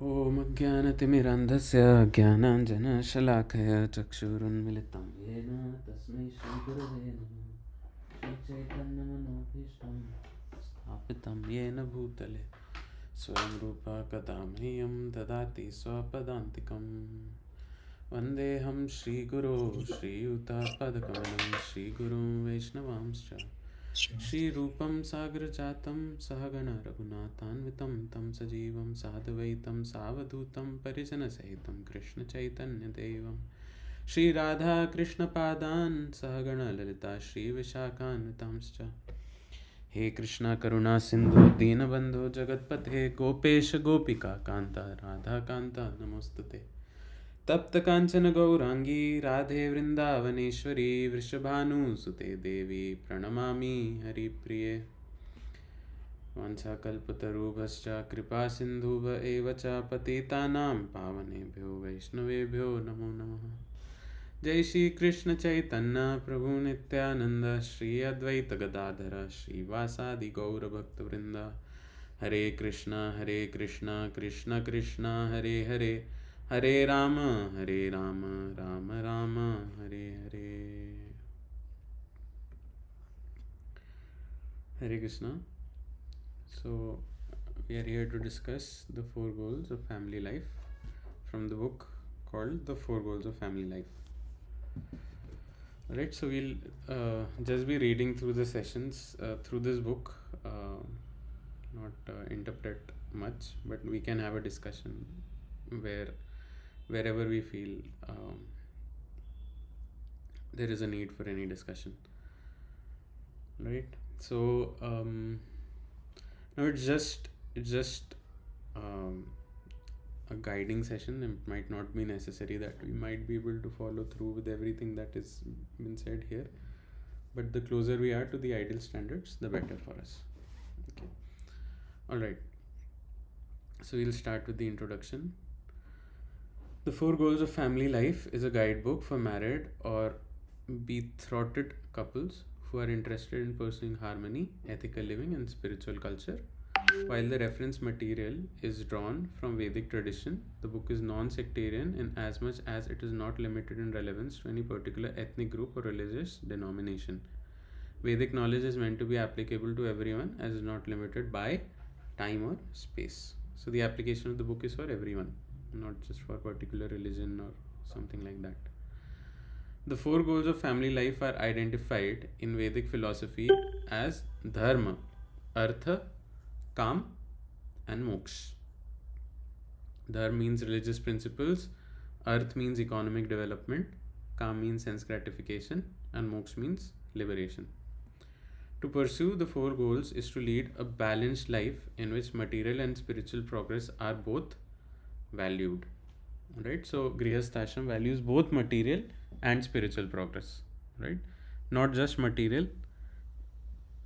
ॐ अज्ञानतिमिरन्धस्य ज्ञानाञ्जनशलाकया चक्षुरुन्मिलितं येन तस्मै श्रीगुरवे नमः। श्रीचैतन्यमनोभीष्टं स्थापितं येन भूतले स्वयं रूपा कदा मह्यं ददाति स्वपदान्तिकं। वन्देऽहं श्रीगुरो श्रीयुतापदकमलं श्रीगुरुं वैष्णवांश्च श्रीरूपं सागरजातं सहगण रघुनाथान्वितं तं सजीवं साद्वैतं सावधूतं परिजनसहितं कृष्णचैतन्यदेवं श्रीराधाकृष्णपादान् सहगण ललिता श्रीविशाखान्वितांश्च। हे कृष्णा करुणा सिन्धु दीनबन्धो जगत्पते गोपेश गोपिका कान्ता राधाकान्ता नमोस्तुते। तप्त कांचन गौरांगी राधे वृंदावनेश्वरी वृषभानुसुते देवी प्रणमामि हरिप्रिये। वाञ्छाकल्पतरुभ्यश्च कृपा सिन्धुभ एव च पतितानां पावनेभ्यो वैष्णवेभ्यो नमो नमः। जय श्री कृष्ण चैतन्य प्रभु नित्यानंद श्री अद्वैत गदाधर श्रीवासादि गौरभक्तवृंद। हरे Krishna Krishna Krishna Hare Hare Hare Ram Ram Ram Hare Hare. Hare Krishna. So we are here to discuss the 4 goals of family life from the book called The 4 Goals of Family Life. Alright, so we'll just be reading through the sessions through this book, not interpret much, but we can have a discussion wherever we feel there is a need for any discussion, right? So now it's just a guiding session. It might not be necessary that we might be able to follow through with everything that is been said here, but the closer we are to the ideal standards, the better for us. Okay, all right, so we'll start with the introduction. The 4 Goals of Family Life is a guidebook for married or betrothed couples who are interested in pursuing harmony, ethical living, and spiritual culture. While the reference material is drawn from Vedic tradition, the book is non-sectarian in as much as it is not limited in relevance to any particular ethnic group or religious denomination. Vedic knowledge is meant to be applicable to everyone as is not limited by time or space. So the application of the book is for everyone, not just for particular religion or something like that. The 4 goals of family life are identified in Vedic philosophy as dharma, artha, kam, and moksha. Dharma means religious principles, arth means economic development, kam means sense gratification, and moksha means liberation. To pursue the 4 goals is to lead a balanced life in which material and spiritual progress are both valued. Right? So Grihasthashram values both material and spiritual progress. Right? Not just material.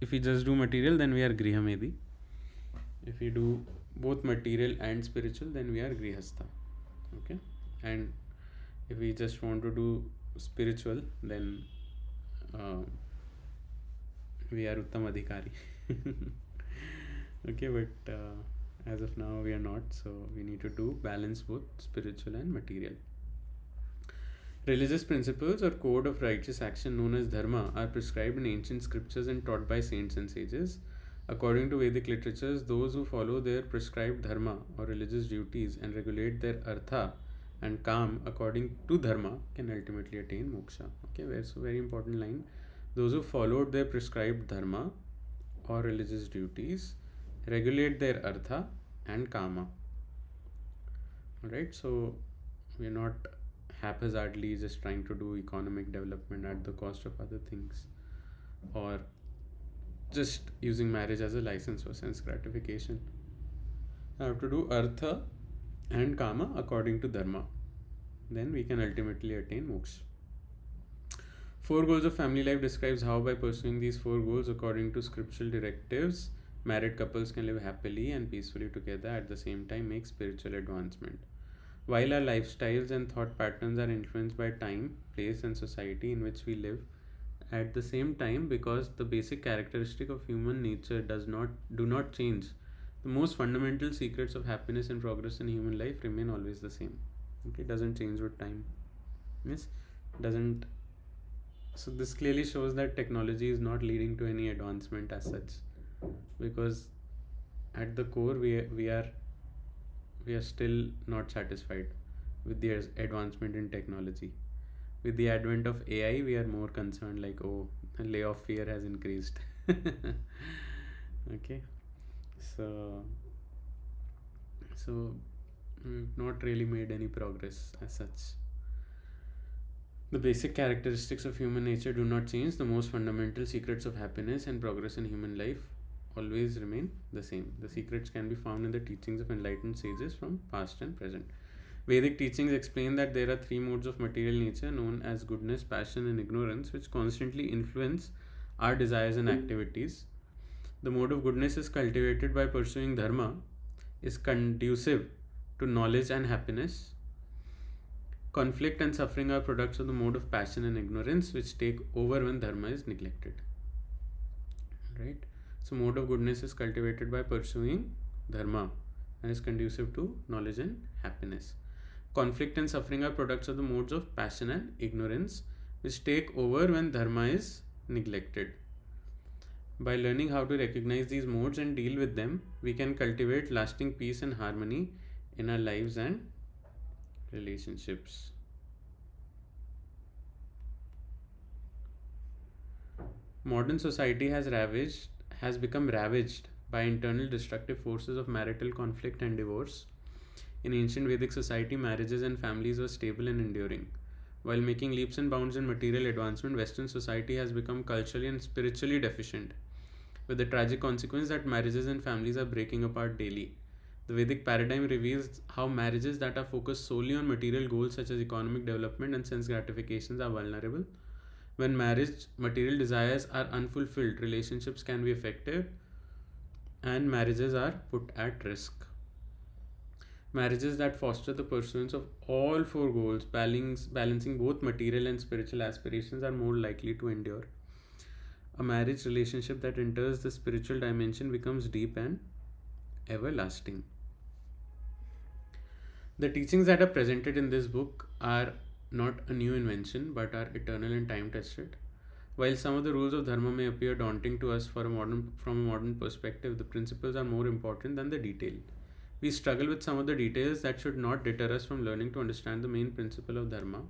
If we just do material, then we are Grihamedi. If we do both material and spiritual, then we are Grihastha. Okay? And if we just want to do spiritual, then we are Uttam Adhikari. Okay, but as of now we are not, so we need to do balance both spiritual and material. Religious principles or code of righteous action known as dharma are prescribed in ancient scriptures and taught by saints and sages. According to Vedic literatures, those who follow their prescribed dharma or religious duties and regulate their artha and kam according to dharma can ultimately attain moksha. Okay, so very important line. Those who followed their prescribed dharma or religious duties regulate their artha and kama. Alright, so we're not haphazardly just trying to do economic development at the cost of other things, or just using marriage as a license for sense gratification. I have to do artha and kama according to dharma. Then we can ultimately attain moksha. 4 Goals of Family Life describes how by pursuing these 4 goals according to scriptural directives, married couples can live happily and peacefully together, at the same time make spiritual advancement. While our lifestyles and thought patterns are influenced by time, place, and society in which we live, at the same time, because the basic characteristic of human nature do not change, The most fundamental secrets of happiness and progress in human life remain always the same. Okay, it doesn't change with time. Yes, doesn't. So this clearly shows that technology is not leading to any advancement as such, because at the core we are still not satisfied with the advancement in technology. With the advent of AI, we are more concerned like, oh, layoff fear has increased. Okay, so so we've not really made any progress as such. The basic characteristics of human nature do not change. The most fundamental secrets of happiness and progress in human life always remain the same. The secrets can be found in the teachings of enlightened sages from past and present. Vedic teachings explain that there are three modes of material nature known as goodness, passion, and ignorance, which constantly influence our desires and activities. The mode of goodness is cultivated by pursuing dharma, is conducive to knowledge and happiness. Conflict and suffering are products of the mode of passion and ignorance, which take over when dharma is neglected. Right? So, mode of goodness is cultivated by pursuing dharma and is conducive to knowledge and happiness. Conflict and suffering are products of the modes of passion and ignorance, which take over when dharma is neglected. By learning how to recognize these modes and deal with them, we can cultivate lasting peace and harmony in our lives and relationships. Modern society has become ravaged by internal destructive forces of marital conflict and divorce. In ancient Vedic society, marriages and families were stable and enduring. While making leaps and bounds in material advancement, Western society has become culturally and spiritually deficient, with the tragic consequence that marriages and families are breaking apart daily. The Vedic paradigm reveals how marriages that are focused solely on material goals such as economic development and sense gratifications are vulnerable. When marriage material desires are unfulfilled, relationships can be affected and marriages are put at risk. Marriages that foster the pursuance of all four goals, balancing both material and spiritual aspirations, are more likely to endure. A marriage relationship that enters the spiritual dimension becomes deep and everlasting. The teachings that are presented in this book are not a new invention but are eternal and time tested. While some of the rules of dharma may appear daunting to us from a modern perspective, the principles are more important than the detail. We struggle with some of the details that should not deter us from learning to understand the main principle of dharma.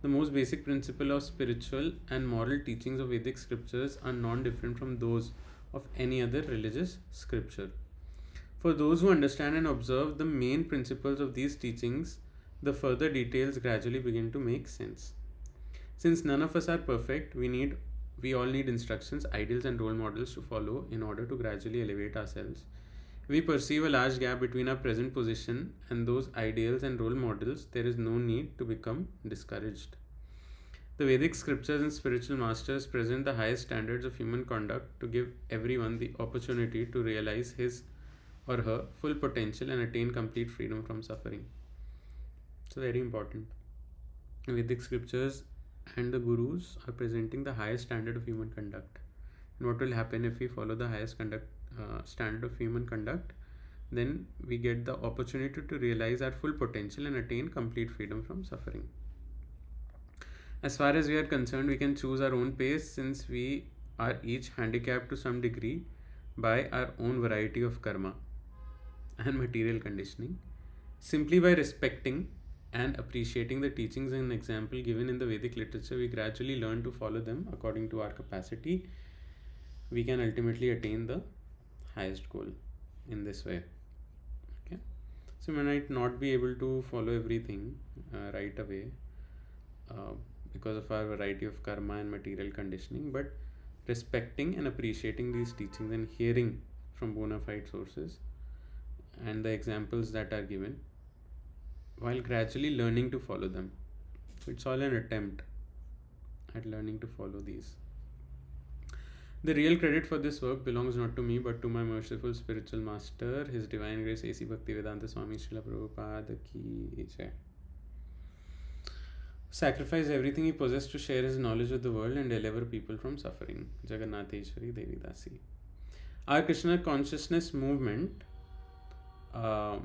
The most basic principle of spiritual and moral teachings of Vedic scriptures are non-different from those of any other religious scripture. For those who understand and observe the main principles of these teachings, the further details gradually begin to make sense. Since none of us are perfect, we all need instructions, ideals, and role models to follow in order to gradually elevate ourselves. We perceive a large gap between our present position and those ideals and role models. There is no need to become discouraged. The Vedic scriptures and spiritual masters present the highest standards of human conduct to give everyone the opportunity to realize his or her full potential and attain complete freedom from suffering. So, very important. Vedic scriptures and the gurus are presenting the highest standard of human conduct. And what will happen if we follow the highest standard of human conduct? Then we get the opportunity to realize our full potential and attain complete freedom from suffering. As far as we are concerned, we can choose our own pace since we are each handicapped to some degree by our own variety of karma and material conditioning. Simply by respecting and appreciating the teachings and example given in the Vedic literature, we gradually learn to follow them according to our capacity. We can ultimately attain the highest goal in this way. Okay, so we might not be able to follow everything right away because of our variety of karma and material conditioning, but respecting and appreciating these teachings and hearing from bona fide sources and the examples that are given, while gradually learning to follow them. So it's all an attempt at learning to follow these. The real credit for this work belongs not to me but to my merciful spiritual master, His Divine Grace A.C. Bhaktivedanta Swami Srila Prabhupada Ki Jai. Sacrifice everything he possessed to share his knowledge with the world and deliver people from suffering. Jagannatheshwari Devi Dasi. Our Krishna consciousness movement uh,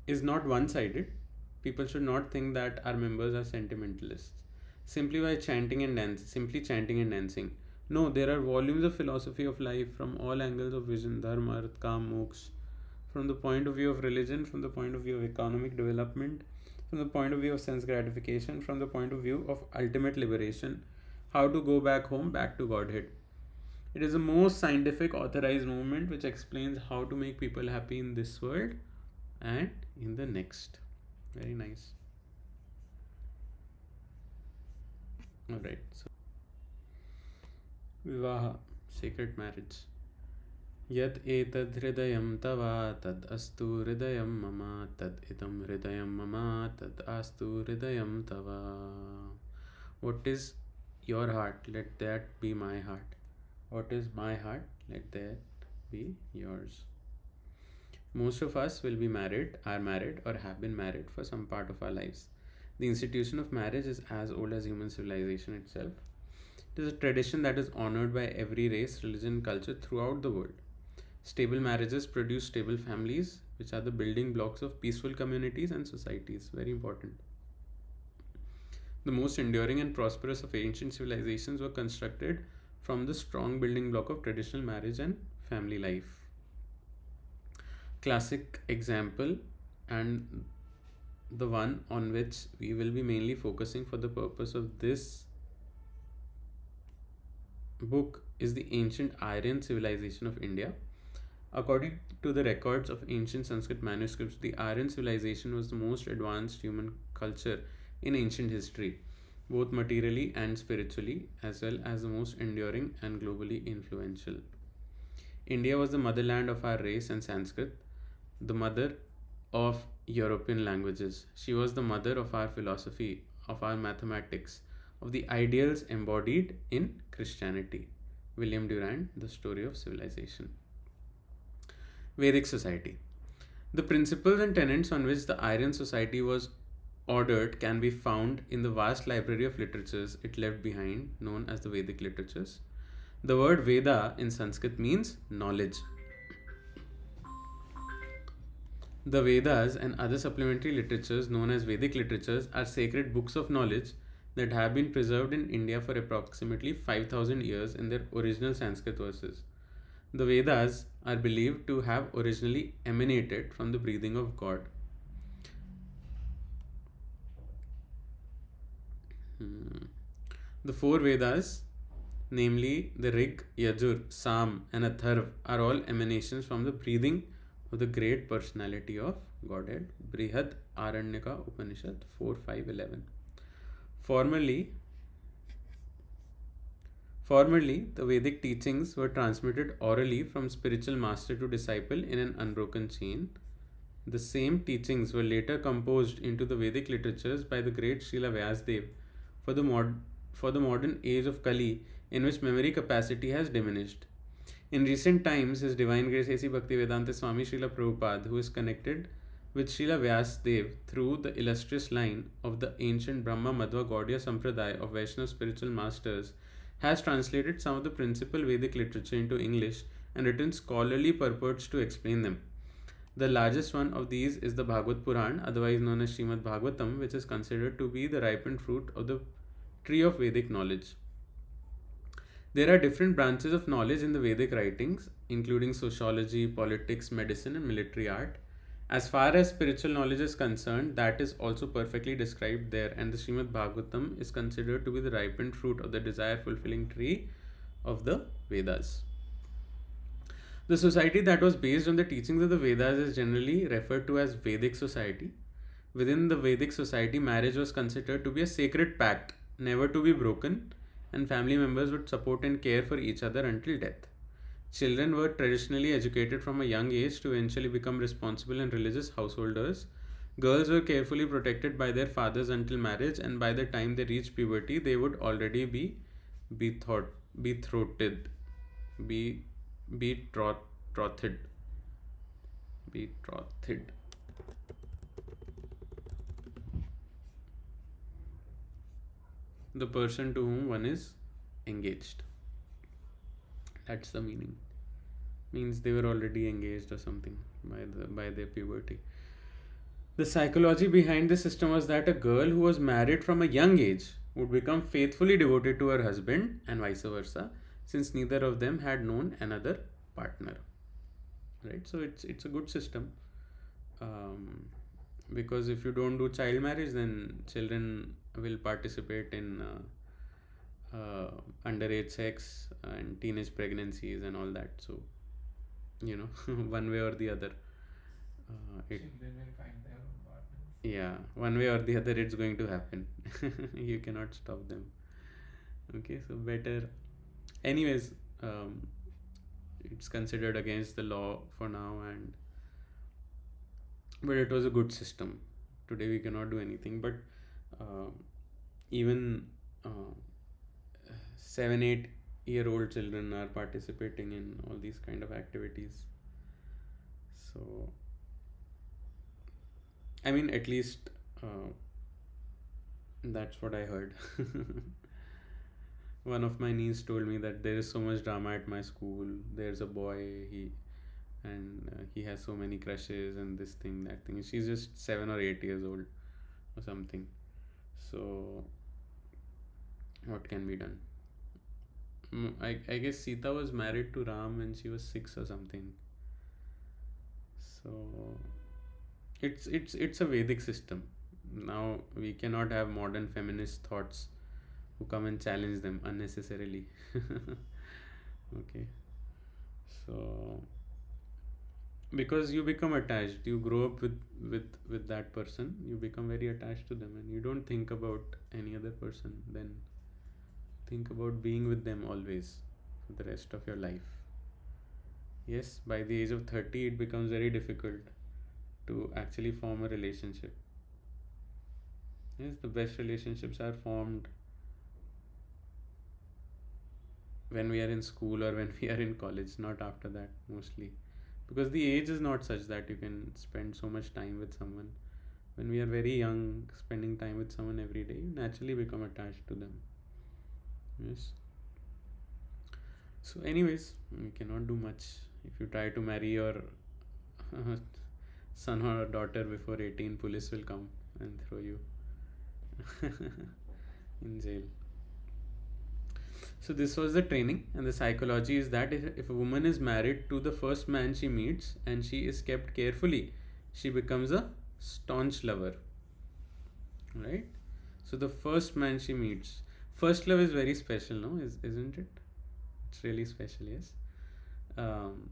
is not one-sided. People should not think that our members are sentimentalists simply by simply chanting and dancing. No, there are volumes of philosophy of life from all angles of vision: dharma, arth, kam, moksha, from the point of view of religion, from the point of view of economic development, from the point of view of sense gratification, from the point of view of ultimate liberation, how to go back home, back to Godhead. It is the most scientific authorized movement which explains how to make people happy in this world and in the next. Very nice. Alright, so Vivaha, sacred marriage. Yad etad hridayam tava tad astu hridayam mama tad idam hridayam mama tad astu hridayam tava. What is your heart? Let that be my heart. What is my heart? Let that be yours. Most of us will be married, are married, or have been married for some part of our lives. The institution of marriage is as old as human civilization itself. It is a tradition that is honored by every race, religion, and culture throughout the world. Stable marriages produce stable families, which are the building blocks of peaceful communities and societies. Very important. The most enduring and prosperous of ancient civilizations were constructed from the strong building block of traditional marriage and family life. Classic example, and the one on which we will be mainly focusing for the purpose of this book, is the ancient Aryan civilization of India. According to the records of ancient Sanskrit manuscripts, the Aryan civilization was the most advanced human culture in ancient history, both materially and spiritually, as well as the most enduring and globally influential. India was the motherland of our race and Sanskrit, the mother of European languages. She was the mother of our philosophy, of our mathematics, of the ideals embodied in Christianity. William Durand, The Story of Civilization. Vedic society. The principles and tenets on which the Aryan society was ordered can be found in the vast library of literatures it left behind, known as the Vedic literatures. The word Veda in Sanskrit means knowledge. The Vedas and other supplementary literatures known as Vedic literatures are sacred books of knowledge that have been preserved in India for approximately 5000 years in their original Sanskrit verses. The Vedas are believed to have originally emanated from the breathing of God. The four Vedas, namely the Rig, Yajur, Sam, and Atharv, are all emanations from the breathing of the great personality of Godhead. Brihad Aranyaka Upanishad 4.5.11. Formerly, the Vedic teachings were transmitted orally from spiritual master to disciple in an unbroken chain. The same teachings were later composed into the Vedic literatures by the great Srila Vyasdev for the modern age of Kali, in which memory capacity has diminished. In recent times, His Divine Grace A.C. Bhaktivedanta Swami Srila Prabhupada, who is connected with Srila Vyasdev through the illustrious line of the ancient Brahma Madhva Gaudiya Sampradaya of Vaishnava spiritual masters, has translated some of the principal Vedic literature into English and written scholarly purports to explain them. The largest one of these is the Bhagavad Puran, otherwise known as Srimad Bhagavatam, which is considered to be the ripened fruit of the tree of Vedic knowledge. There are different branches of knowledge in the Vedic writings, including sociology, politics, medicine, and military art. As far as spiritual knowledge is concerned, that is also perfectly described there, and the Srimad Bhagavatam is considered to be the ripened fruit of the desire-fulfilling tree of the Vedas. The society that was based on the teachings of the Vedas is generally referred to as Vedic society. Within the Vedic society, marriage was considered to be a sacred pact, never to be broken, and family members would support and care for each other until death. Children were traditionally educated from a young age to eventually become responsible and religious householders. Girls were carefully protected by their fathers until marriage, and by the time they reached puberty, they would already be betrothed. Betrothed. The person to whom one is engaged. That's the meaning. Means they were already engaged or something. by their puberty. The psychology behind the system was that a girl who was married from a young age would become faithfully devoted to her husband and vice versa, since neither of them had known another partner. Right? So it's a good system. Um, because if you don't do child marriage, then children will participate in underage sex and teenage pregnancies and all that. So one way or the other, it Children will find their own partners. yeah, one way or the other, it's going to happen. You cannot stop them. Okay, so better. Anyways, it's considered against the law for now, and but it was a good system. Today we cannot do anything, but uh, even 7 8 year old children are participating in all these kind of activities. So I mean, at least that's what I heard. One of my niece told me that there is so much drama at my school. There's a boy, he has so many crushes and this thing, that thing. She's just 7 or 8 years old or something. So what can be done? I guess Sita was married to Ram when she was 6 or something. So it's a Vedic system. Now we cannot have modern feminist thoughts who come and challenge them unnecessarily. Okay, so because you become attached, you grow up with that person, you become very attached to them, and you don't think about any other person. Then think about being with them always for the rest of your life. Yes, by the age of 30 it becomes very difficult to actually form a relationship. Yes, the best relationships are formed when we are in school or when we are in college, not after that, mostly. Because the age is not such that you can spend so much time with someone. When we are very young, spending time with someone every day, you naturally become attached to them. Yes. So, anyways, we cannot do much. If you try to marry your son or daughter before 18, police will come and throw you in jail. So this was the training, and the psychology is that if a woman is married to the first man she meets and she is kept carefully, she becomes a staunch lover. Right? So the first man she meets, first love is very special, no? Isn't it? It's really special, yes. Um,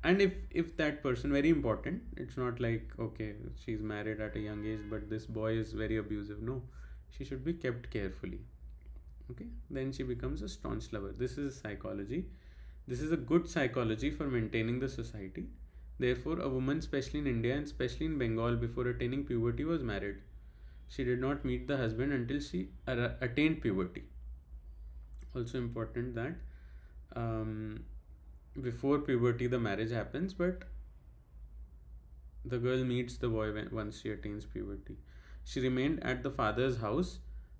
and if that person, very important, it's not like okay, she's married at a young age, but this boy is very abusive. No, she should be kept carefully. Okay, then she becomes a staunch lover. This is psychology. This is a good psychology for maintaining the society. Therefore, a woman, especially in India and especially in Bengal, before attaining puberty was married. She did not meet the husband until she attained puberty. Also important that um, before puberty the marriage happens, but the girl meets the boy once she attains puberty. She remained at the father's house,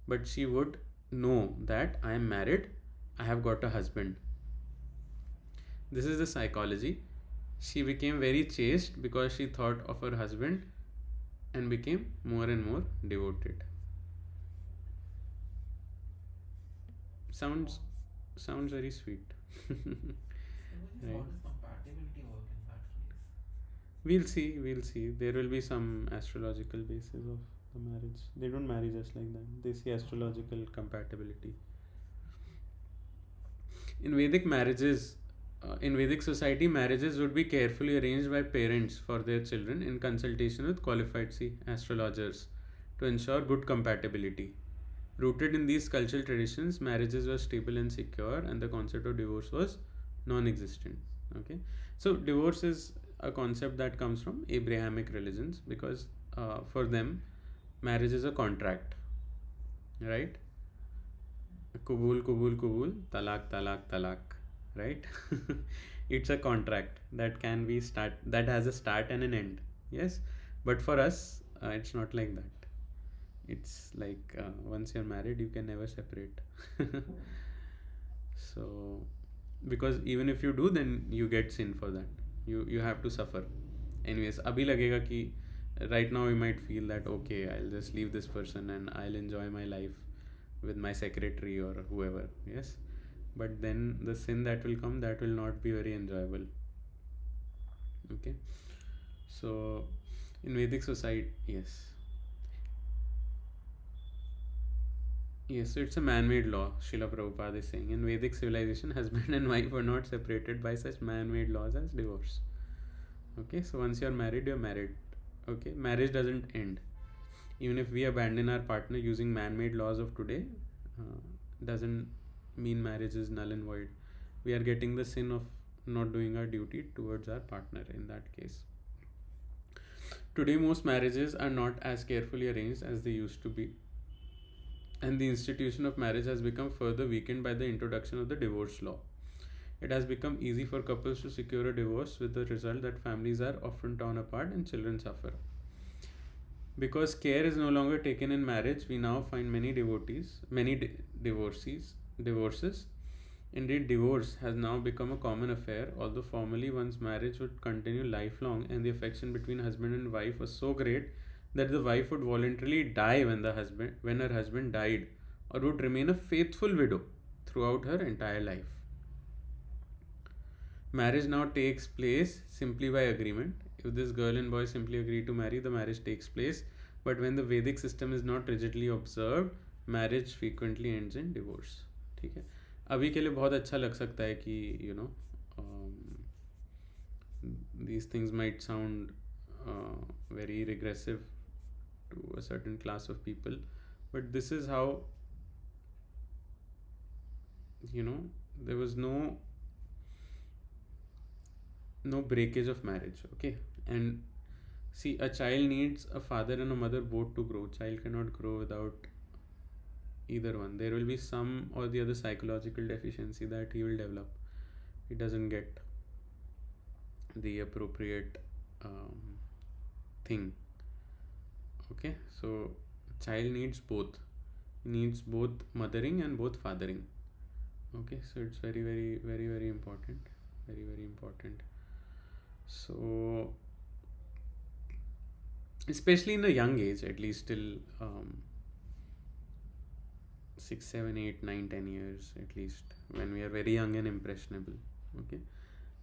but she would know that I am married, I have got a husband. This is the psychology. She became very chaste because she thought of her husband and became more and more devoted. Sounds sounds very sweet. So how Right. does compatibility work in that case? We'll see. There will be some astrological basis of the marriage. They don't marry just like that. They see astrological compatibility. In Vedic marriages, in Vedic society, marriages would be carefully arranged by parents for their children in consultation with qualified astrologers to ensure good compatibility. Rooted in these cultural traditions, marriages were stable and secure, and the concept of divorce was non existent. Okay, so divorce is a concept that comes from Abrahamic religions because for them, marriage is a contract, right? Kubul, kubul, kubul, talak, talak, talak, right? It's a contract that can be that has a start and an end. Yes, but for us, it's not like that. It's like once you're married, you can never separate. So, because even if you do, then you get sin for that. You have to suffer anyways abhi lagega ki right now we might feel that okay, I'll just leave this person and I'll enjoy my life with my secretary or whoever. Yes, but then the sin that will come, that will not be very enjoyable. Okay, so in Vedic society, yes, so it's a man-made law. Srila Prabhupada is saying in Vedic civilization, husband and wife were not separated by such man-made laws as divorce. Okay, so once you're married, you're married. Okay, marriage doesn't end. Even if we abandon our partner using man-made laws of today, doesn't mean marriage is null and void. We are getting the sin of not doing our duty towards our partner in that case. Today, most marriages are not as carefully arranged as they used to be, and the institution of marriage has become further weakened by the introduction of the divorce law. It has become easy for couples to secure a divorce, with the result that families are often torn apart and children suffer. Because care is no longer taken in marriage, we now find many divorces. Indeed, divorce has now become a common affair, although formerly one's marriage would continue lifelong and the affection between husband and wife was so great that the wife would voluntarily die when her husband died, or would remain a faithful widow throughout her entire life. Marriage now takes place simply by agreement. If this girl and boy simply agree to marry, the marriage takes place. But when the Vedic system is not rigidly observed, marriage frequently ends in divorce. ठीक है, अभी के लिए बहुत अच्छा लग सकता है कि these things might sound very regressive to a certain class of people, but this is how, there was no breakage of marriage. Okay, and see, a child needs a father and a mother both to grow. Child cannot grow without either one. There will be some or the other psychological deficiency that he will develop. He doesn't get the appropriate thing. Okay, so child needs both. He needs both mothering and both fathering. Okay, so it's very, very, very, very important. Very, very important. So, especially in a young age, at least till 6, 7, 8, 9, 10 years, at least when we are very young and impressionable. Okay,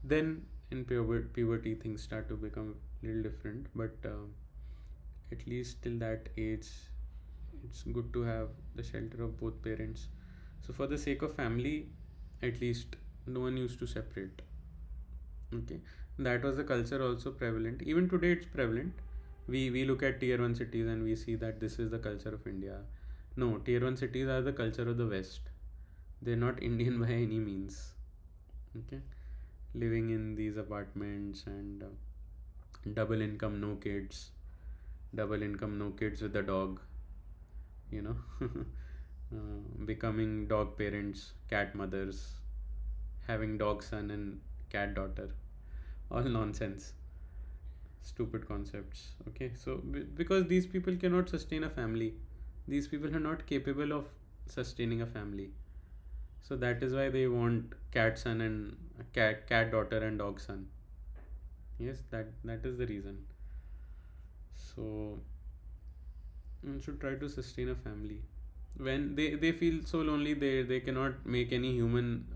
then in puberty things start to become a little different, but at least till that age, it's good to have the shelter of both parents. So, for the sake of family, at least no one used to separate. Okay, that was the culture also prevalent. Even today, it's prevalent. We look at tier 1 cities and we see that this is the culture of India. No, tier 1 cities are the culture of the West. They're not Indian by any means. Okay, living in these apartments and double income, no kids, with a dog, you know, becoming dog parents, cat mothers, having dog son and cat daughter. All nonsense, stupid concepts. Okay, so because these people cannot sustain a family, these people are not capable of sustaining a family, so that is why they want cat son and cat daughter and dog son. Yes, that is the reason. So one should try to sustain a family. When they feel so lonely, they cannot make any human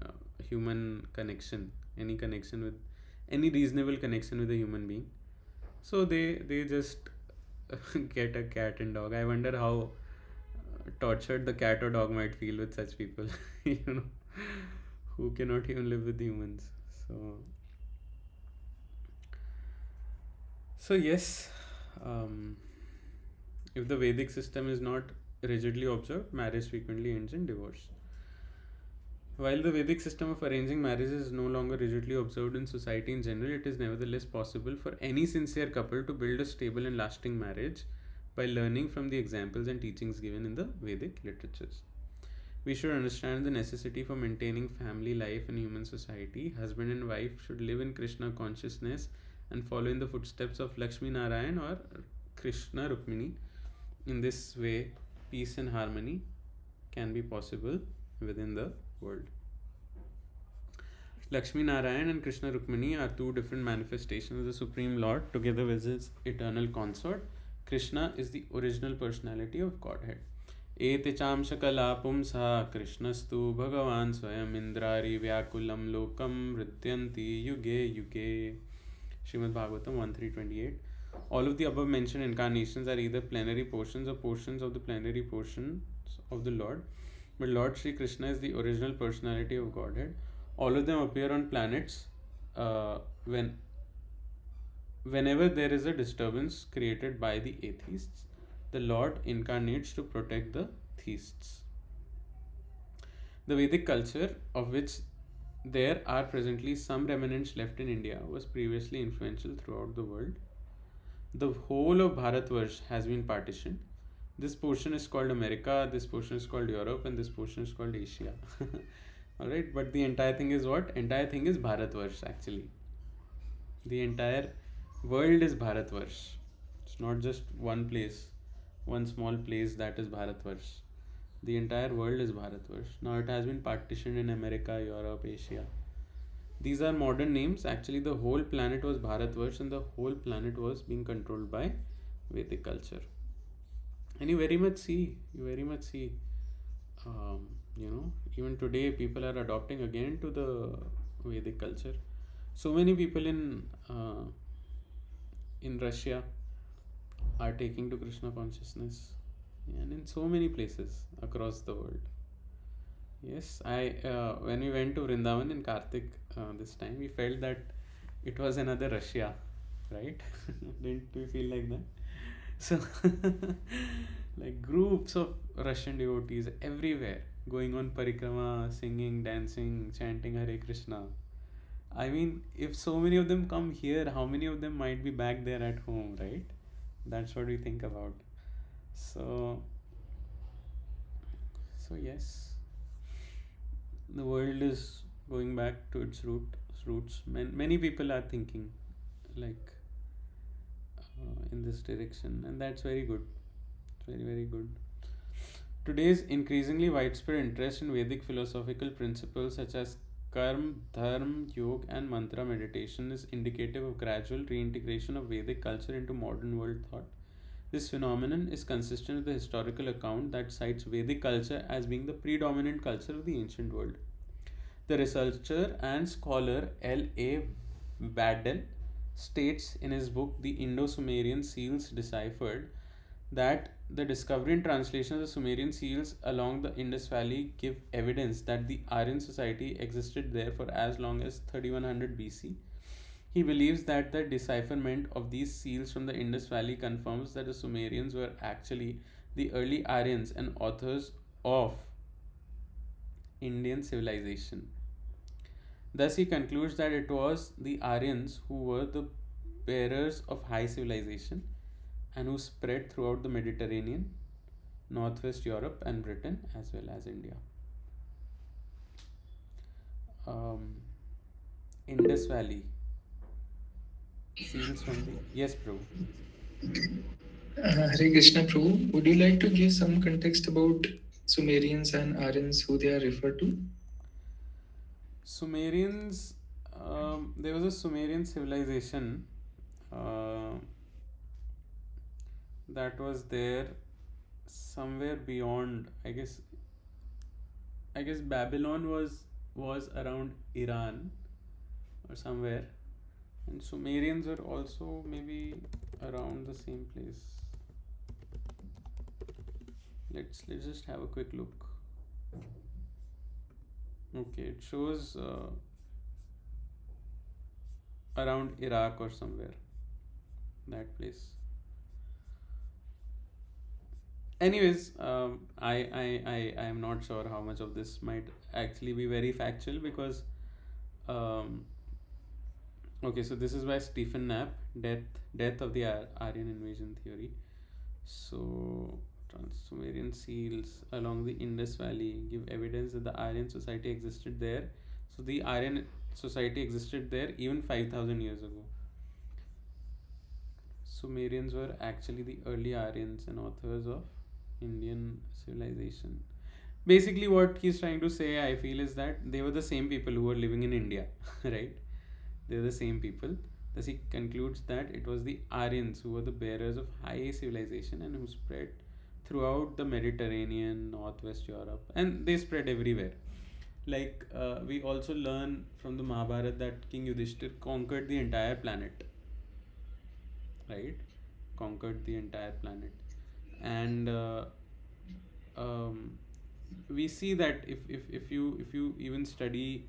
connection, any connection with any reasonable connection with a human being, so they just get a cat and dog. I wonder how tortured the cat or dog might feel with such people, you know, who cannot even live with humans. So yes, if the Vedic system is not rigidly observed, marriage frequently ends in divorce. While the Vedic system of arranging marriages is no longer rigidly observed in society in general, it is nevertheless possible for any sincere couple to build a stable and lasting marriage by learning from the examples and teachings given in the Vedic literatures. We should understand the necessity for maintaining family life in human society. Husband and wife should live in Krishna consciousness and follow in the footsteps of Lakshmi Narayan or Krishna Rukmini. In this way, peace and harmony can be possible within the world. Lakshmi Narayan and Krishna Rukmini are two different manifestations of the Supreme Lord together with his eternal consort. Krishna is the original personality of Godhead. एते चांशकला पुंसा कृष्णस्तु भगवान् स्वयं इंद्रारि व्याकुलं लोकं वृत्यन्ति युगे युगे. Srimad Bhagavatam 1.3.28. All of the above mentioned incarnations are either plenary portions or portions of the plenary portions of the Lord. But Lord Sri Krishna is the original personality of Godhead. All of them appear on planets whenever there is a disturbance created by the atheists. The Lord incarnates to protect the theists. The Vedic culture, of which there are presently some remnants left in India, was previously influential throughout the world. The whole of Bharatvarsh has been partitioned. This portion is called America, this portion is called Europe, and this portion is called Asia. Alright, but the entire thing is what? Entire thing is Bharatvarsh actually. The entire world is Bharatvarsh. It's not just one place, one small place that is Bharatvarsh. The entire world is Bharatvarsh. Now it has been partitioned in America, Europe, Asia. These are modern names. Actually, the whole planet was Bharatvarsh and the whole planet was being controlled by Vedic culture. And you very much see, even today people are adopting again to the Vedic culture. So many people in Russia are taking to Krishna consciousness, and in so many places across the world. Yes, I when we went to Vrindavan in Kartik this time, we felt that it was another Russia, right? Didn't we feel like that? So, like groups of Russian devotees everywhere going on parikrama, singing, dancing, chanting Hare Krishna. I mean, if so many of them come here, how many of them might be back there at home, right? That's what we think about. So, yes, the world is going back to its roots. Many people are thinking like in this direction, and that's very good. It's very, very good. Today's increasingly widespread interest in Vedic philosophical principles such as karma, dharma, yoga, and mantra meditation is indicative of gradual reintegration of Vedic culture into modern world thought. This phenomenon is consistent with the historical account that cites Vedic culture as being the predominant culture of the ancient world. The researcher and scholar L.A. Waddell states in his book The Indo-Sumerian Seals Deciphered that the discovery and translation of the Sumerian seals along the Indus Valley give evidence that the Aryan society existed there for as long as 3100 BC. He believes that the decipherment of these seals from the Indus Valley confirms that the Sumerians were actually the early Aryans and authors of Indian civilization. Thus, he concludes that it was the Aryans who were the bearers of high civilization and who spread throughout the Mediterranean, Northwest Europe, and Britain, as well as India. Indus Valley. Seals from the. Yes, bro. Hare Krishna Prabhu, would you like to give some context about Sumerians and Aryans, who they are referred to? Sumerians, there was a Sumerian civilization that was there somewhere beyond. I guess Babylon was around Iran or somewhere, and Sumerians were also maybe around the same place. Let's just have a quick look. Okay, it shows around Iraq or somewhere, that place. Anyways, I am not sure how much of this might actually be very factual because okay, so this is by Stephen Knapp, Death of the Aryan Invasion Theory. So Sumerian seals along the Indus Valley give evidence that the Aryan society existed there. So the Aryan society existed there even 5000 years ago. Sumerians were actually the early Aryans and authors of Indian civilization. basically what he's trying to say, I feel, is that they were the same people who were living in India, right? They're the same people. Thus he concludes that it was the Aryans who were the bearers of high civilization and who spread throughout the Mediterranean, Northwest Europe, and they spread everywhere. Like we also learn from the Mahabharata that King Yudhishthir conquered the entire planet, right? Conquered the entire planet, and um, we see that if you even study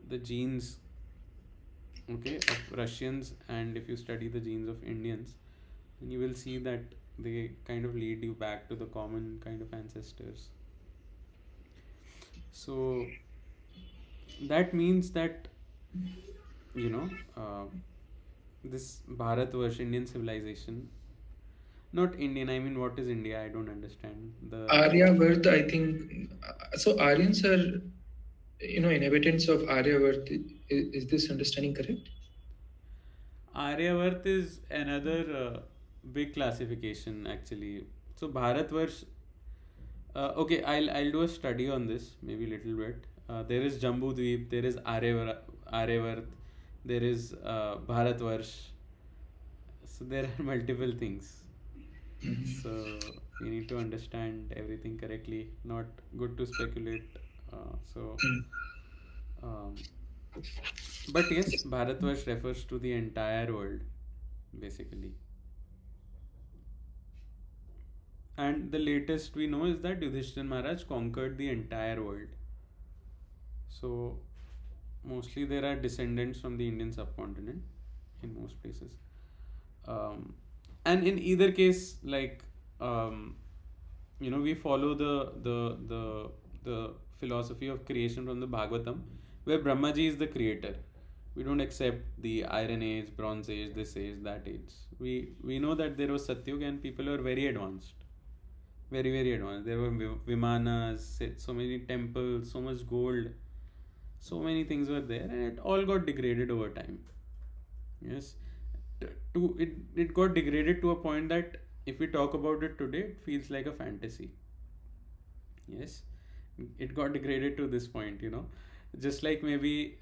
the genes, okay, of Russians, and if you study the genes of Indians, then you will see that they kind of lead you back to the common kind of ancestors. So that means that, you know, this Bharatvarsh, Indian civilization, not Indian, I mean, what is India? I don't understand the Aryavart, I think. So Aryans are, inhabitants of Aryavart. Is this understanding correct? Aryavart is another big classification actually. So Bharatvarsh, okay, I'll do a study on this, maybe a little bit. There is Jambu Dweep, there is Aryavart, there is Bharatvarsh. So there are multiple things. So we need to understand everything correctly. Not good to speculate. So, um, but yes, Bharatvarsh refers to the entire world, basically. And the latest we know is that Yudhishthir Maharaj conquered the entire world. So mostly there are descendants from the Indian subcontinent in most places. Um, and in either case, like we follow the philosophy of creation from the Bhagavatam, where Brahmaji is the creator. We don't accept the Iron Age, Bronze Age, this age, that age. We know that there was Satyuga and people were very advanced, very very advanced. There were Vimanas, so many temples, so much gold, so many things were there, and it all got degraded over time. Yes, it got degraded to a point that if we talk about it today, it feels like a fantasy. Yes, it got degraded to this point, just like maybe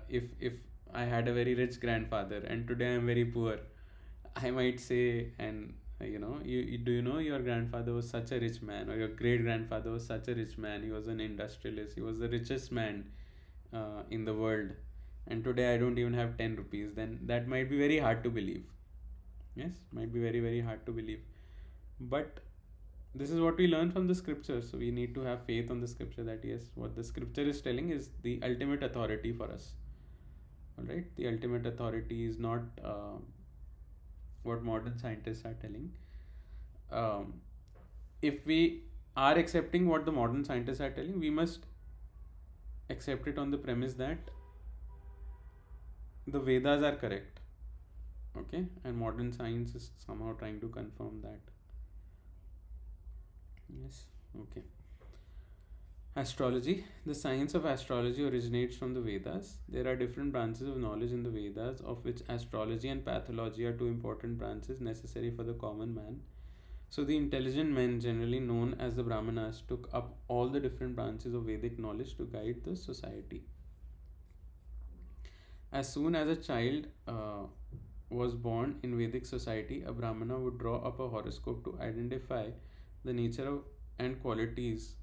if I had a very rich grandfather and today I'm very poor, I might say, and do you know your grandfather was such a rich man, or your great grandfather was such a rich man, he was an industrialist, he was the richest man in the world, and today I don't even have 10 rupees, then that might be very hard to believe. Yes, might be very very hard to believe. But this is what we learn from the scripture, so we need to have faith on the scripture, that yes, what the scripture is telling is the ultimate authority for us. All right, the ultimate authority is not what modern scientists are telling. If we are accepting what the modern scientists are telling, we must accept it on the premise that the Vedas are correct, okay, and modern science is somehow trying to confirm that. Yes, okay. Astrology. The science of astrology originates from the Vedas. There are different branches of knowledge in the Vedas, of which astrology and pathology are two important branches necessary for the common man. So, the intelligent men, generally known as the Brahmanas, took up all the different branches of Vedic knowledge to guide the society. As soon as a child was born in Vedic society, a Brahmana would draw up a horoscope to identify the nature of and qualities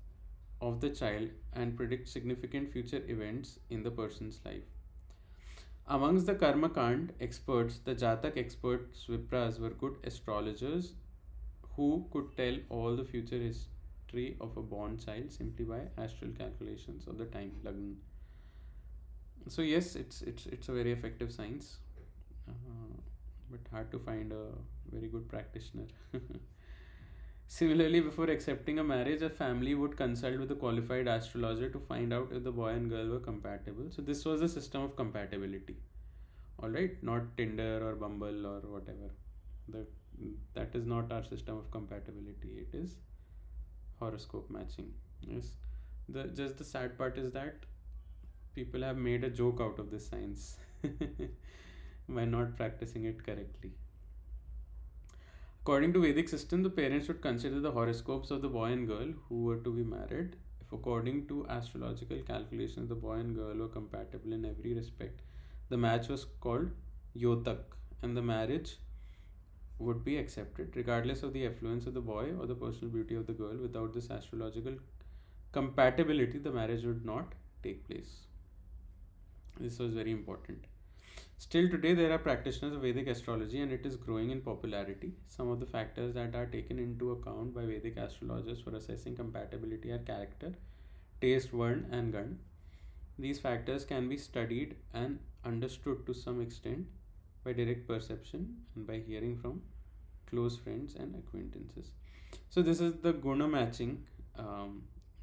of the child and predict significant future events in the person's life. Amongst the Karma Kand experts, the Jatak experts, Vipras, were good astrologers who could tell all the future history of a born child simply by astral calculations of the time, Lagna. So yes, it's a very effective science, but hard to find a very good practitioner. Similarly, before accepting a marriage, a family would consult with a qualified astrologer to find out if the boy and girl were compatible. So this was a system of compatibility. All right, not Tinder or Bumble or whatever. The, that is not our system of compatibility. It is horoscope matching. Yes. The sad part is that people have made a joke out of this science by not practicing it correctly. According to Vedic system, the parents should consider the horoscopes of the boy and girl who were to be married according to astrological calculations, the boy and girl were compatible in every respect. The match was called Yotak, and the marriage would be accepted regardless of the affluence of the boy or the personal beauty of the girl. Without this astrological compatibility, the marriage would not take place. This was very important. Still today, there are practitioners of Vedic astrology and it is growing in popularity. Some of the factors that are taken into account by Vedic astrologers for assessing compatibility are character, taste, varn, and gan. These factors can be studied and understood to some extent by direct perception and by hearing from close friends and acquaintances. So, this is the guna matching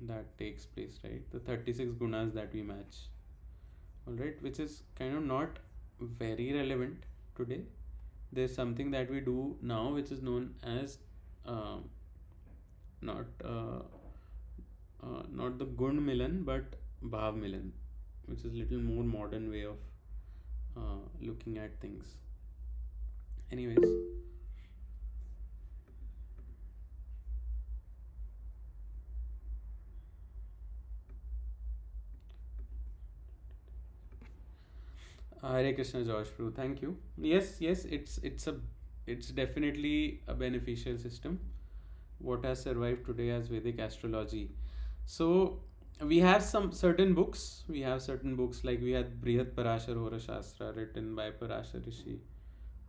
that takes place, right? The 36 gunas that we match, all right, which is kind of not very relevant today. There's something that we do now which is known as not not the Gund Milan but Bhav Milan, which is little more modern way of looking at things. Anyways, Hare Krishna, Josh Prue. Thank you. Yes, it's definitely a beneficial system. What has survived today as Vedic astrology. So we have some certain books. We have certain books like we had Brihat Parashar Hora Shastra written by Parashar Rishi,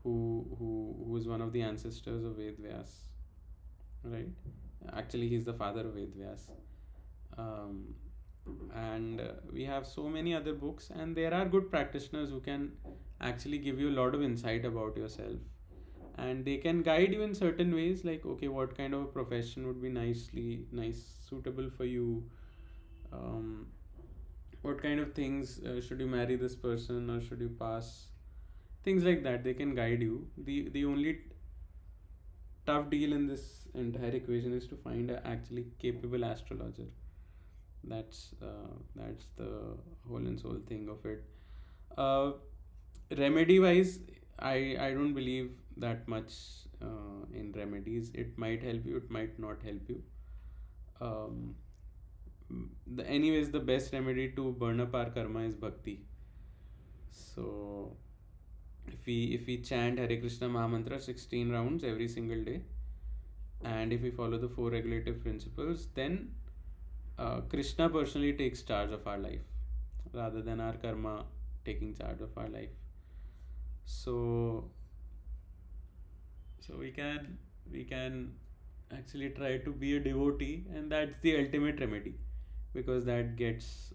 who is one of the ancestors of Ved Vyas, right? Actually, he's the father of Ved Vyas. Um, and we have so many other books, and there are good practitioners who can actually give you a lot of insight about yourself, and they can guide you in certain ways, like okay, what kind of a profession would be nice suitable for you, um, what kind of things should you marry this person or should you pass, things like that. They can guide you. The only tough deal in this entire equation is to find a actually capable astrologer. That's the whole and soul thing of it. uh, Remedy wise, I don't believe that much in remedies. It might help you, it might not help you. um, Anyways, the best remedy to burn up our karma is bhakti. So if we chant Hare Krishna Mahamantra 16 rounds every single day, and if we follow the four regulative principles, then Krishna personally takes charge of our life rather than our karma taking charge of our life. So we can actually try to be a devotee, and that's the ultimate remedy, because that gets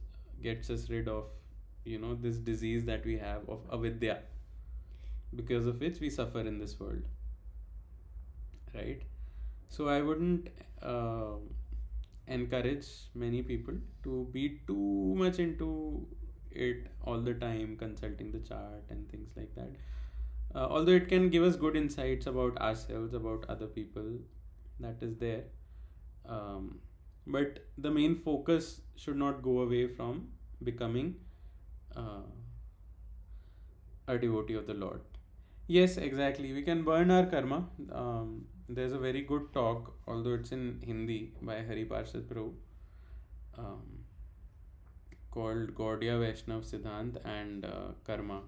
us rid of this disease that we have of avidya, because of which we suffer in this world, right? So I wouldn't encourage many people to be too much into it all the time, consulting the chart and things like that. Although it can give us good insights about ourselves, about other people, that is there. But the main focus should not go away from becoming uh, a devotee of the Lord. Yes, exactly. We can burn our karma. There's a very good talk, although it's in Hindi, by Hari Parshad Prabhu, um, called Gaudiya Vaishnav Siddhant and Karma.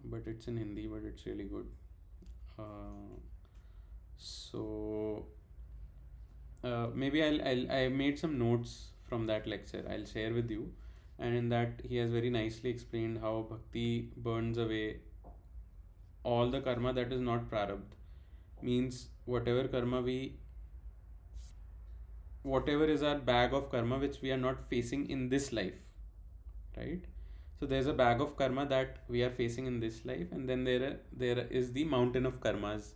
But it's in Hindi, but it's really good. So maybe I made some notes from that lecture. I'll share with you, and in that he has very nicely explained how bhakti burns away all the karma that is not prarabdha. Means whatever is our bag of karma which we are not facing in this life, right? So there's a bag of karma that we are facing in this life, and then there is the mountain of karmas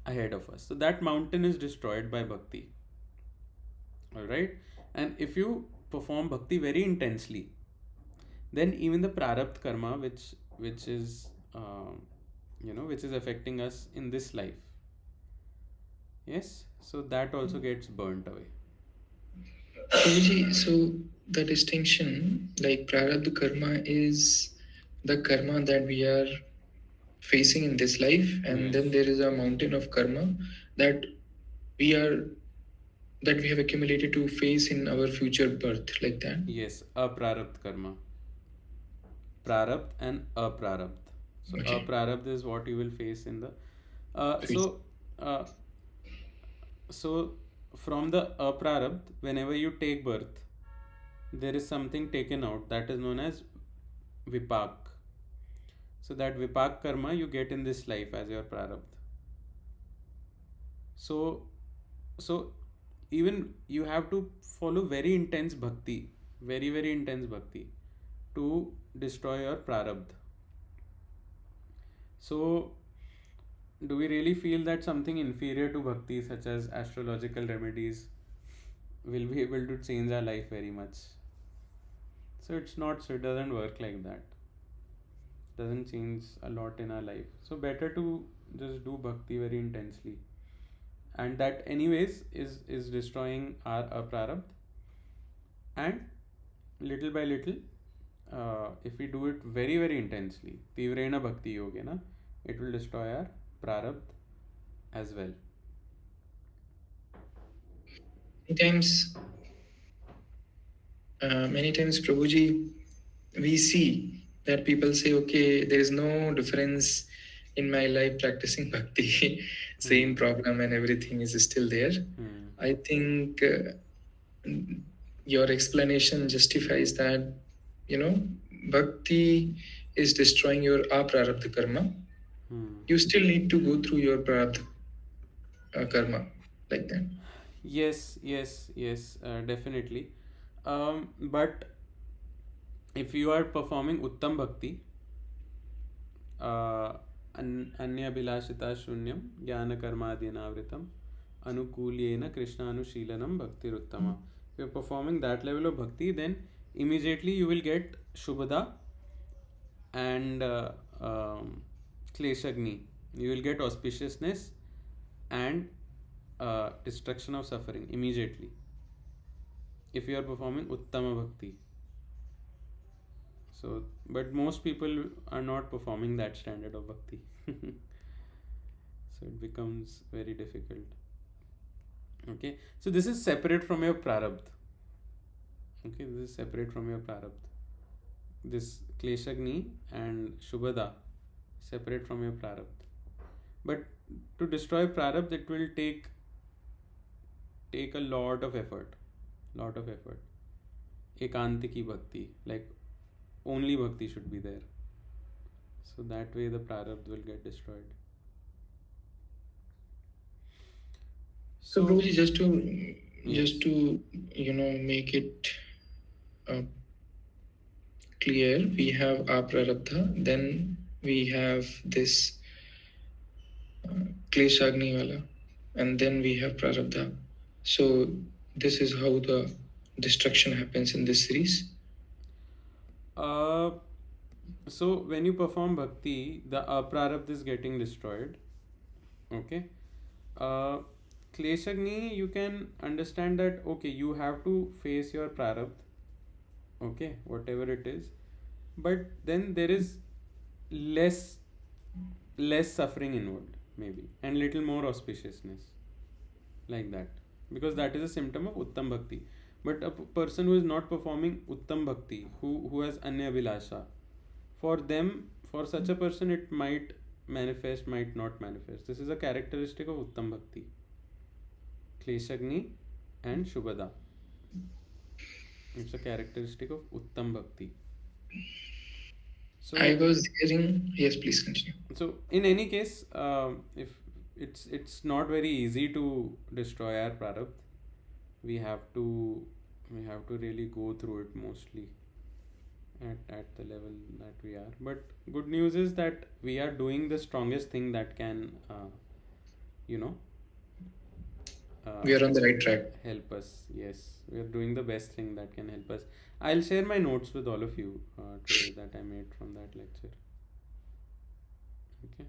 ahead of us. So that mountain is destroyed by bhakti, all right? And if you perform bhakti very intensely, then even the prarabdha karma, which is which is affecting us in this life, yes, so that also gets burnt away. Prabhuji, so the distinction, like prarabdha karma is the karma that we are facing in this life, and Yes. then there is a mountain of karma that we are that we have accumulated to face in our future birth, like that. Yes, aprarabdha karma. Prarabdha and aprarabdha. So Okay. aprarabdha is what you will face in the Future. uh, so from the aprarabdha, whenever you take birth, there is something taken out that is known as vipak. So that vipak karma you get in this life as your prarabdha. So so even you have to follow very intense bhakti, very intense bhakti to destroy your prarabdha. So do we really feel that something inferior to bhakti such as astrological remedies will be able to change our life very much? So it's not, so it doesn't work like that. Doesn't change a lot in our life. So better to just do bhakti very intensely. And that anyways is destroying our prarabdha. And little by little, if we do it very intensely, tivrena bhakti yogena, it will destroy our prarabdha as well. Many times, Prabhuji, we see that people say, okay, there is no difference in my life practicing bhakti, same problem and everything is still there. I think your explanation justifies that, bhakti is destroying your aprarabdha karma. You still need to go through your prarabdha karma, like that. Yes, definitely. But if you are performing uttam bhakti, anya bilashita shunyam jnana karmadinavritam anukulyena krishnanushilanam bhaktiruttama. If you are performing that level of bhakti, then immediately you will get shubhada and kleshagni. You will get auspiciousness and destruction of suffering immediately if you are performing uttama bhakti. So, but most people are not performing that standard of bhakti. So it becomes very difficult. Okay, so this is separate from your prarabdha. Okay, this is separate from your prarabdha. This kleshagni and shubhada separate from your prarabdha. But to destroy prarabdha, it will take a lot of effort. Ekantiki bhakti, like only bhakti should be there. So that way the prarabdha will get destroyed. So, Prabhuji, just to make it clear, we have aprarabdha, then we have this kleshagni wala, and then we have prarabdha. So this is how the destruction happens in this series. So when you perform bhakti, the aprarabdha is getting destroyed. Okay. Kleshagni, you can understand that okay, you have to face your prarabdha. Okay, whatever it is, but then there is less suffering involved, maybe, and little more auspiciousness, like that, because that is a symptom of uttam bhakti. But a person who is not performing uttam bhakti, who has anya vilasha, for such a person, it might manifest, might not manifest. This is a characteristic of uttam bhakti, kleshagni and shubhada. It's a characteristic of uttam bhakti. So I was hearing. Yes, please continue. So in any case, if it's not very easy to destroy our prarabdha, we have to really go through it mostly at the level that we are. But good news is that we are doing the strongest thing that can we are on the right track. Help us. Yes, we are doing the best thing that can help us. I'll share my notes with all of you today that I made from that lecture. Okay.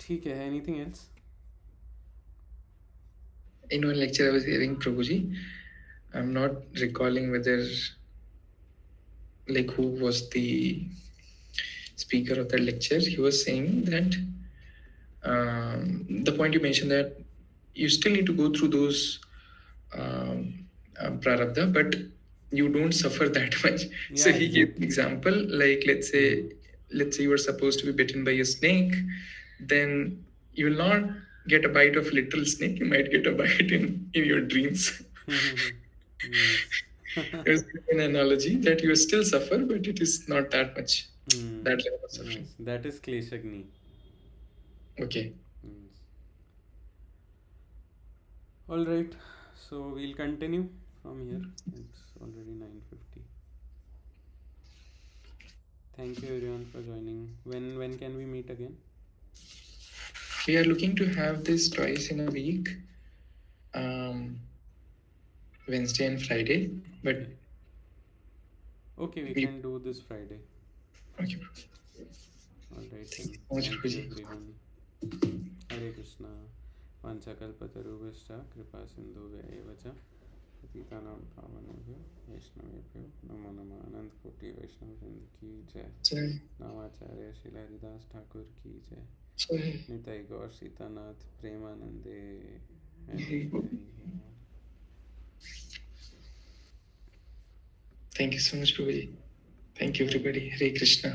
ठीक है. Anything else? In one lecture I was hearing, Prabhuji, I'm not recalling whether, like, who was the speaker of that lecture. He was saying that the point you mentioned, that you still need to go through those prarabdha, but you don't suffer that much. So Yeah, he gave exactly. an example, like let's say you were supposed to be bitten by a snake, then you will not get a bite of literal snake. You might get a bite in your dreams. Nice. It was an analogy that you still suffer, but it is not that much, that level of suffering. Nice. That is Kleshagni. Okay. Nice. All right. So we'll continue from here. It's already 9:50. Thank you everyone for joining. When can we meet again? We are looking to have this twice in a week, Wednesday and Friday. But Okay, we we can do this Friday. okay, bro. All right Thank then. you so much, Thank you Prabhuji. everyone. Hare Krishna. Vanchakalpatarubhascha kripa sindhubhya cha पतितानां पावनेभ्यो वैष्णवेभ्यो नमो नमः अनंत कोटि वैष्णव वृंद की जय Jai. नामाचार्य Shri Haridas Thakur की जय Jai. Nitai Gaur Sitanath Premanande Hare Jai. Hare. Thank you so much, Prabhuji. Thank you, everybody. Hare Krishna.